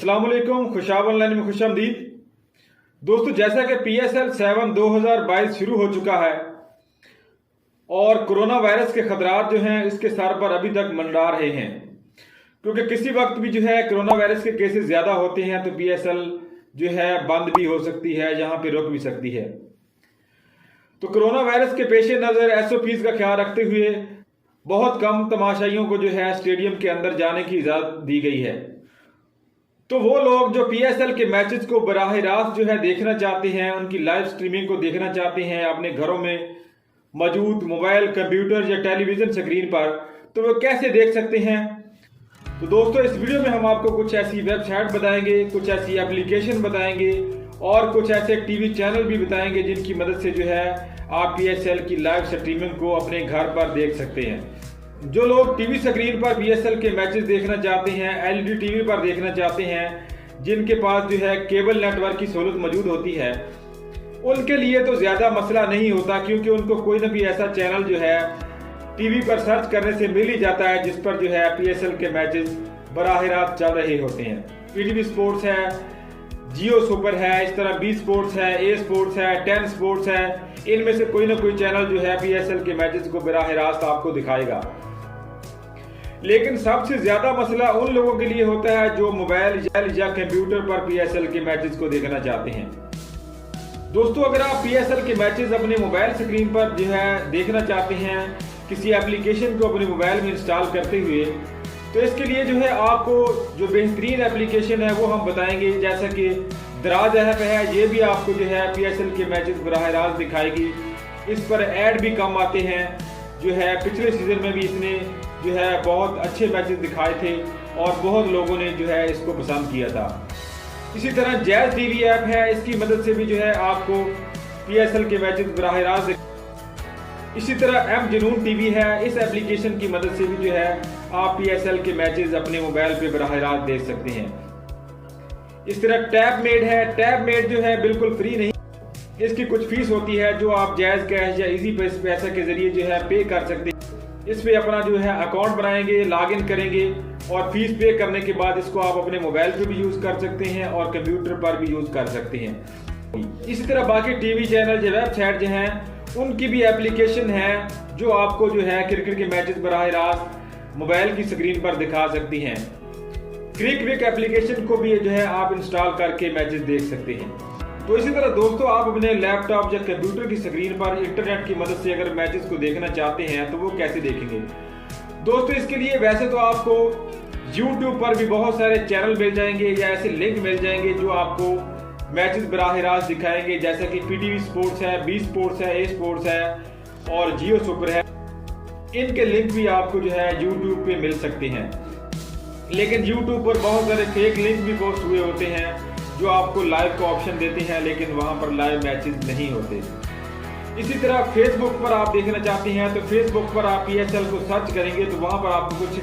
अस्सलाम वालेकुम, खुशाब ऑनलाइन में खुशामदीद। दोस्तों, जैसा कि PSL 7 2022 शुरू हो चुका है और कोरोना वायरस के खतरात जो हैं इसके सर पर अभी तक मंडरा रहे हैं, क्योंकि किसी वक्त भी जो है कोरोना वायरस के केसेस ज़्यादा होते हैं तो PSL जो है बंद भी हो सकती है, यहाँ पे रुक भी सकती है। तो कोरोना वायरस के पेश नज़र SOPs का ख्याल रखते हुए बहुत कम तमाशाइयों को जो है स्टेडियम के अंदर जाने की इजाज़त दी गई है। तो वो लोग जो PSL के मैचेस को बराह रास्त जो है देखना चाहते हैं, उनकी लाइव स्ट्रीमिंग को देखना चाहते हैं अपने घरों में मौजूद मोबाइल, कंप्यूटर या टेलीविज़न स्क्रीन पर, तो वो कैसे देख सकते हैं। तो दोस्तों, इस वीडियो में हम आपको कुछ ऐसी वेबसाइट बताएंगे, कुछ ऐसी एप्लीकेशन बताएंगे और कुछ ऐसे टीवी चैनल भी बताएंगे जिनकी मदद से जो है आप PSL की लाइव स्ट्रीमिंग को अपने घर पर देख सकते हैं। जो लोग टीवी स्क्रीन पर PSL के मैचेस देखना चाहते हैं, LED टीवी पर देखना चाहते हैं, जिनके पास जो है केबल नेटवर्क की सहूलत मौजूद होती है, उनके लिए तो ज़्यादा मसला नहीं होता, क्योंकि उनको कोई ना कोई ऐसा चैनल जो है टीवी पर सर्च करने से मिल ही जाता है जिस पर जो है PSL के मैचेस बराह रास्त चल रहे होते हैं। PTV स्पोर्ट्स है, जियो सुपर है, इस तरह B स्पोर्ट्स है, A स्पोर्ट्स है, 10 स्पोर्ट्स है, इनमें से कोई ना कोई चैनल जो है PSL के मैचेस को बराह रास्त आपको दिखाएगा। लेकिन सबसे ज्यादा मसला उन लोगों के लिए होता है जो मोबाइल या कंप्यूटर पर PSL के मैचेस को देखना चाहते हैं। दोस्तों, अगर आप PSL के मैचेस अपने मोबाइल स्क्रीन पर जो है देखना चाहते हैं किसी एप्लीकेशन को अपने मोबाइल में इंस्टॉल करते हुए, तो इसके लिए जो है आपको जो बेहतरीन एप्लीकेशन है वो हम बताएंगे, जैसा कि दराज ऐप है। ये भी आपको जो है PSL के मैचेस बराह रास्त दिखाएगी। इस पर ऐड भी कम आते हैं। जो है पिछले सीजन में भी इसने जो है बहुत अच्छे मैचेस दिखाए थे और बहुत लोगों ने जो है इसको पसंद किया था। इसी तरह जैज TV ऐप है, इसकी मदद से भी जो है आपको PSL के मैचेस बराह रास्त। इसी तरह M जुनून TV है, इस एप्लीकेशन की मदद से भी जो है आप PSL के मैचेस अपने मोबाइल पे बराह रास्त देख सकते हैं। इस तरह टैब मेड है, टैब मेड जो है बिल्कुल फ्री नहीं, इसकी कुछ फीस होती है जो आप जायज़ कैश या इजी पैसा के जरिए जो है पे कर सकते हैं। इस पे अपना जो है अकाउंट बनाएंगे, लॉगिन करेंगे और फीस पे करने के बाद इसको आप अपने मोबाइल पे भी यूज़ कर सकते हैं और कंप्यूटर पर भी यूज़ कर सकते हैं। इसी तरह बाकी टीवी चैनल या वेबसाइट जो हैं उनकी भी एप्लीकेशन है जो आपको जो है क्रिकेट के मैचेस बराह रास्त मोबाइल की स्क्रीन पर दिखा सकती हैं। क्रिक एप्लीकेशन को भी जो है आप इंस्टॉल करके मैचेस देख सकते हैं। तो इसी तरह दोस्तों, आप अपने लैपटॉप या कंप्यूटर की स्क्रीन पर इंटरनेट की मदद से अगर मैचेस को देखना चाहते हैं तो वो कैसे देखेंगे। दोस्तों, इसके लिए वैसे तो आपको YouTube पर भी बहुत सारे चैनल मिल जाएंगे या ऐसे लिंक मिल जाएंगे जो आपको मैचेस बराह रास्त दिखाएंगे, जैसे कि PTV स्पोर्ट्स है, B स्पोर्ट्स है, A स्पोर्ट्स है और जियो सुपर है। इनके लिंक भी आपको जो है YouTube पे मिल सकते हैं। लेकिन YouTube पर बहुत सारे फेक लिंक भी पोस्ट हुए होते हैं जो आपको लाइव का ऑप्शन देते हैं, लेकिन वहां पर लाइव मैचेस नहीं होते। इसी तरह फेसबुक पर आप देखना चाहते हैं तो फेसबुक पर आप PSL को सर्च करेंगे तो वहां पर आपको कुछ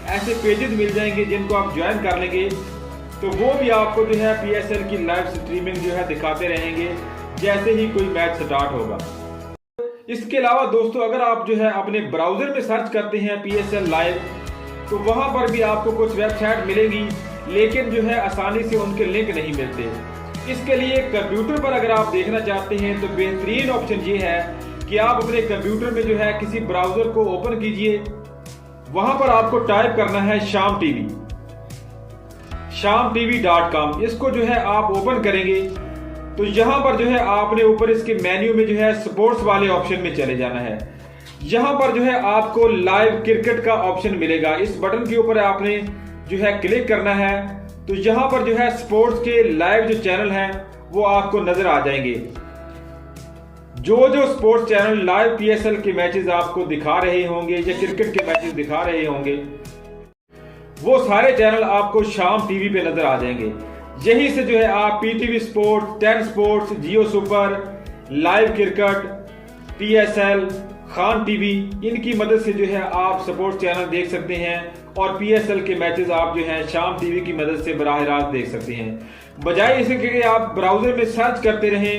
ऐसे पेजेस मिल जाएंगे जिनको आप ज्वाइन कर लेंगे, तो वो भी आपको जो है PSL की लाइव स्ट्रीमिंग जो है दिखाते रहेंगे जैसे ही कोई मैच स्टार्ट होगा। इसके अलावा दोस्तों, अगर आप जो है अपने ब्राउजर में सर्च करते हैं PSL लाइव, तो वहां पर भी आपको कुछ वेबसाइट मिलेगी, लेकिन जो है आसानी से उनके लिंक नहीं मिलते। इसके लिए कंप्यूटर पर अगर आप देखना चाहते हैं तो बेहतरीन ऑप्शन ये है कि आप अपने कंप्यूटर में जो है किसी ब्राउजर को ओपन कीजिए। वहां पर आपको टाइप करना है shamtv.com। इसको जो है आप ओपन करेंगे तो यहां पर जो है आपने ऊपर इसके मेन्यू में जो है स्पोर्ट्स वाले ऑप्शन में चले जाना है। यहां पर जो है आपको लाइव क्रिकेट का ऑप्शन मिलेगा। इस बटन के ऊपर आपने जो है क्लिक करना है तो यहाँ पर जो है स्पोर्ट्स के लाइव जो चैनल हैं वो आपको नजर आ जाएंगे। जो स्पोर्ट्स चैनल लाइव PSL के मैचेस आपको दिखा रहे होंगे या क्रिकेट के मैचेस दिखा रहे होंगे, वो सारे चैनल आपको शाम टीवी पे नजर आ जाएंगे। यहीं से जो है आप PTV sports, 10 sports, Geo Super, live cricket, PSL, Khan TV, इनकी मदद से जो है आप स्पोर्ट्स चैनल देख सकते हैं और PSL के मैचेस आप जो है शाम टीवी की मदद से बराह रास्त देख सकते हैं। बजाय इसके कि आप ब्राउजर में सर्च करते रहें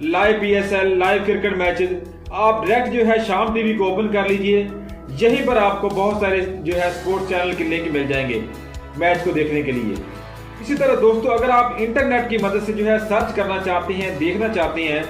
live PSL, live cricket matches, आप डायरेक्ट जो है शाम टीवी को ओपन कर लीजिए। यहीं पर आपको बहुत सारे जो है स्पोर्ट्स चैनल के लिंक मिल जाएंगे मैच को देखने के लिए। इसी तरह दोस्तों अगर आप इंटरनेट की मदद से जो है सर्च करना चाहते हैं, देखना चाहते हैं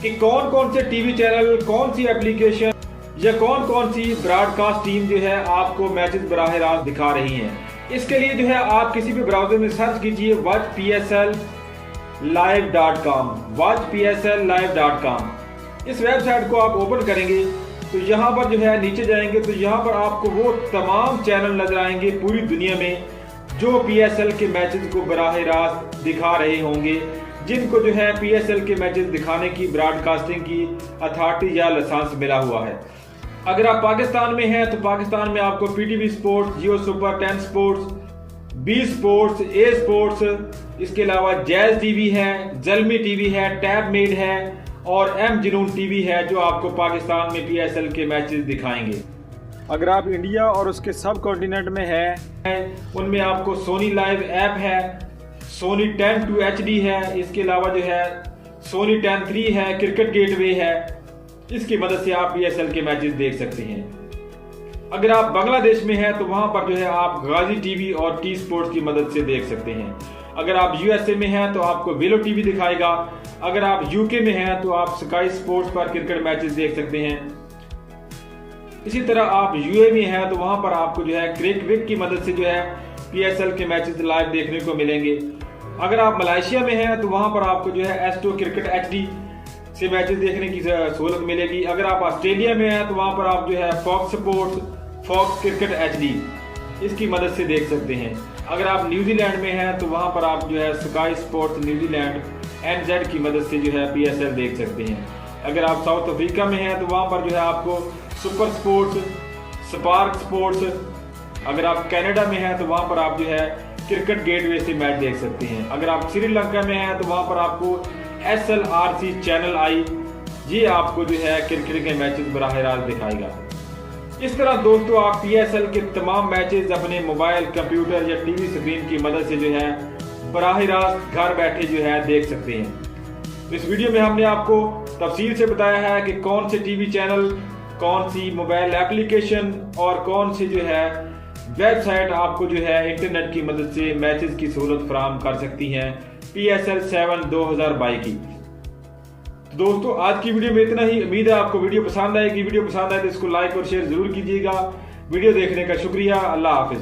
कि कौन कौन से टीवी चैनल, कौन सी एप्लीकेशन या कौन कौन सी ब्रॉडकास्ट टीम जो है आपको मैचेस बराह रास्त दिखा रही हैं, इसके लिए जो है आप किसी भी ब्राउजर में सर्च कीजिए watchpslive.com, watchpslive.com। इस वेबसाइट को आप ओपन करेंगे तो यहाँ पर जो है नीचे जाएंगे तो यहाँ पर आपको वो तमाम चैनल नजर आएंगे पूरी दुनिया में जो PSL के मैचेस को बराह रास्त दिखा रहे होंगे, जिनको जो है PSL के मैचेस दिखाने की ब्रॉडकास्टिंग की अथॉरिटी या लाइसेंस मिला हुआ है। अगर आप पाकिस्तान में हैं तो पाकिस्तान में आपको PTV sports, Geo super, 10 sports, B sports, ए स्पोर्ट्स, इसके अलावा जैज टीवी है, जलमी टीवी है, टैब मेड है और एम जुनून टीवी है जो आपको पाकिस्तान में PSL के मैचेस दिखाएंगे। अगर आप इंडिया और उसके सब कॉन्टिनेंट में हैं उनमें आपको सोनी लाइव ऐप है, सोनी 10 2 HD है, इसके अलावा जो है सोनी 10 3 है, क्रिकेट गेटवे है, इसकी मदद से आप PSL के मैचेस देख सकते हैं। अगर आप बांग्लादेश में हैं तो वहां पर जो है आप गाजी टीवी और टी स्पोर्ट्स की मदद से देख सकते हैं। अगर आप USA में हैं तो आपको वेलो टीवी दिखाएगा। अगर आप UK में हैं तो आप स्काई स्पोर्ट्स पर क्रिकेट मैचेस देख सकते हैं। इसी तरह आप UAE में हैं तो वहां पर आपको जो है क्रिकविक की मदद से जो है PSL के मैचेस लाइव देखने को मिलेंगे। अगर आप मलेशिया में हैं तो वहां पर आपको जो है S2 क्रिकेट HD से मैचेस देखने की सहूलत मिलेगी। अगर आप ऑस्ट्रेलिया में हैं तो वहां पर आप जो है Fox sports, Fox cricket HD इसकी मदद से देख सकते हैं। अगर आप न्यूजीलैंड में हैं तो वहां पर आप जो है स्काई स्पोर्ट्स न्यूजीलैंड NZ की मदद से जो है PSL देख सकते हैं। अगर आप साउथ अफ्रीका में हैं तो वहां पर जो है आपको सुपर स्पोर्ट्स, स्पार्क स्पोर्ट्स, अगर आप कनाडा में हैं तो वहां पर आप जो है क्रिकेट गेटवे से मैच देख सकते हैं। अगर आप श्रीलंका में हैं तो वहां पर आपको SLRC चैनल आई, ये आपको जो है क्रिकेट के मैचेस बराह रास्त दिखाएगा। इस तरह दोस्तों आप PSL के तमाम मैचेस अपने मोबाइल, कंप्यूटर या टीवी स्क्रीन की मदद से जो है बराह रास्त घर बैठे जो है देख सकते हैं। इस वीडियो में हमने आपको तफसील से बताया है कि कौन से टीवी चैनल, कौन सी मोबाइल एप्लीकेशन और कौन सी जो है वेबसाइट आपको जो है इंटरनेट की मदद से मैचेस की सहूलत फराहम कर सकती हैं PSL 7 2022 की। तो दोस्तों आज की वीडियो में इतना ही। उम्मीद है आपको वीडियो पसंद आएगी। वीडियो पसंद आए तो इसको लाइक और शेयर जरूर कीजिएगा। वीडियो देखने का शुक्रिया। अल्लाह हाफिज।